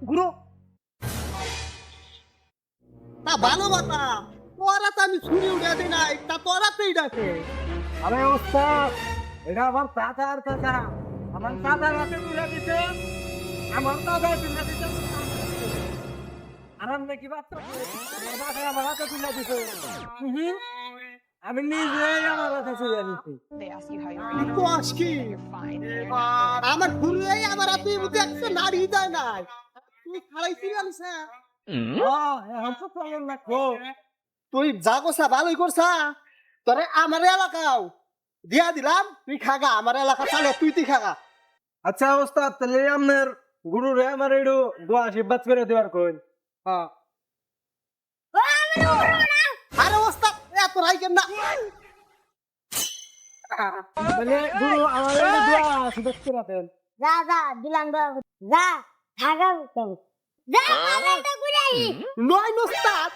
ঘুরো তা ভালো কথা তোরা তো আমি ছুরি উঠে দিই নাই তা তোরা তো ডাকে আরে ওস্তাদ এটা আমার চাচার চাচা আমার চাচার হাতে তুলে দিতে আমার দাদা তুলে দিতে আরাম নাকি বাচ্চা আমার হাতে তুলে দিতে আমি নিজেই আমার হাতে তুলে দিচ্ছি They ask you how you কি are. কস কি You're fine. আমার ঘুরে আমার হাতে মুখে একটা নাড়ি দেয় নাই তুই খাড়াইছিলি আনিস এখন তো চলেন না খো তুই যা করছা ভালোই করছা তোরে আমার এলাকাও দিয়া দিলাম তুই খাগা আমার এলাকা চালে তুই খাগা আচ্ছা ওস্তাদ তাহলে আপনার গুরু রে আমার একটু দোয়া আশীর্বাদ করে দেওয়ার কই হ্যাঁ আরে ওস্তাদ এত রাইকেন না মানে গুরু আমার একটু দোয়া আশীর্বাদ করে দেন যা যা দিলাম যা থাকা যা পালাটা ঘুরাই নয় ওস্তাদ